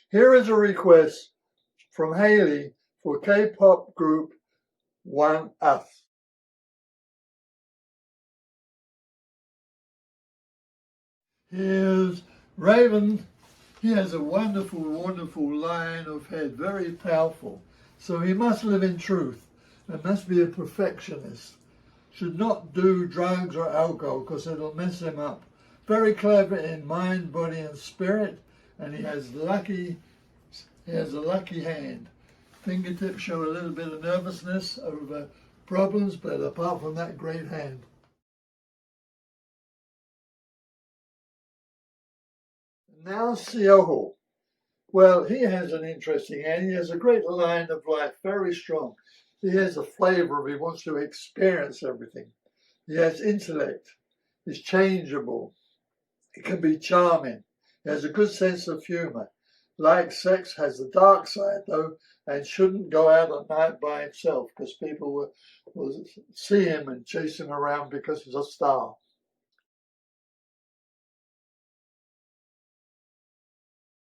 Here is a request from Haley for K-pop group Oneus. Here's Raven. He has a wonderful, wonderful line of head, very powerful. So he must live in truth and must be a perfectionist. Should not do drugs or alcohol because it'll mess him up. Very clever in mind, body and spirit, and he has a lucky hand. Fingertips show a little bit of nervousness over problems, but apart from that, great hand. Now Sioho. Well, he has an interesting hand. He has a great line of life, very strong. He has a flavor of he wants to experience everything. He has intellect. He's changeable. He can be charming. He has a good sense of humor. Like sex, has the dark side though, and shouldn't go out at night by himself because people will see him and chase him around because he's a star.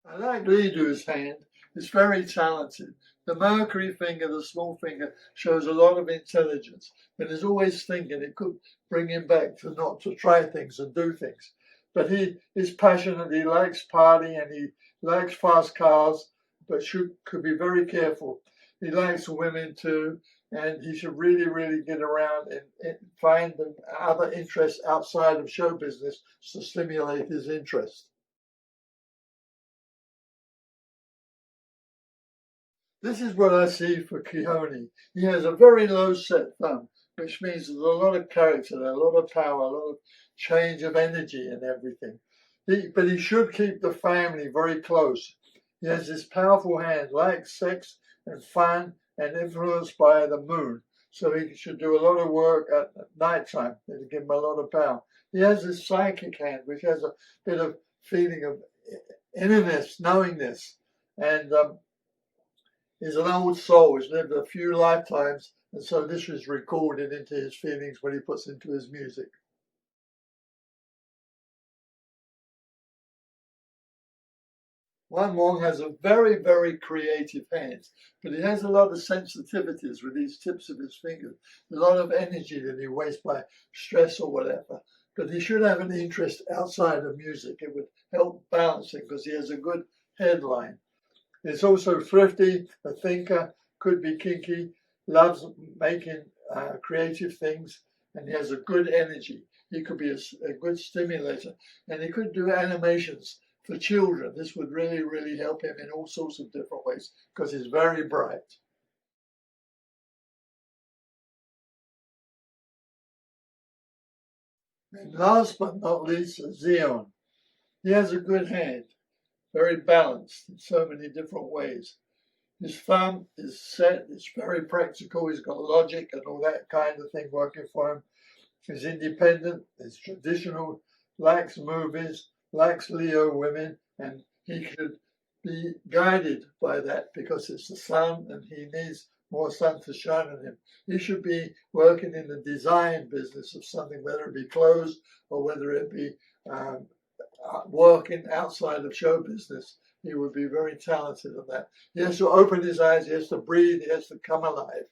I like Lidu's hand. It's very talented. The Mercury finger, the small finger, shows a lot of intelligence, but he's always thinking it could bring him back to not to try things and do things. But he is passionate, he likes partying and he likes fast cars, but could be very careful. He likes women too, and he should really, really get around and find other interests outside of show business to stimulate his interest. This is what I see for Kihoni. He has a very low set thumb, which means there's a lot of character, a lot of power, a lot of change of energy and everything. But he should keep the family very close. He has this powerful hand, like sex and fun and influenced by the moon. So he should do a lot of work at night time. It'll give him a lot of power. He has this psychic hand, which has a bit of feeling of innerness, knowingness, and he's an old soul. He's lived a few lifetimes, and so this is recorded into his feelings when he puts into his music. Wong has a very, very creative hand, but he has a lot of sensitivities with these tips of his fingers, a lot of energy that he wastes by stress or whatever. But he should have an interest outside of music. It would help balance it because he has a good headline. He's also thrifty, a thinker, could be kinky, loves making creative things, and he has a good energy. He could be a good stimulator, and he could do animations for children. This would really, really help him in all sorts of different ways because he's very bright. And last but not least, Zion. He has a good hand, very balanced in so many different ways. His thumb is set, it's very practical, he's got logic and all that kind of thing working for him. He's independent, he's traditional, likes movies, likes Leo women, and he could be guided by that because it's the sun and he needs more sun to shine on him. He should be working in the design business of something, whether it be clothes or whether it be working outside of show business. He would be very talented at that. He has to open his eyes, he has to breathe, he has to come alive.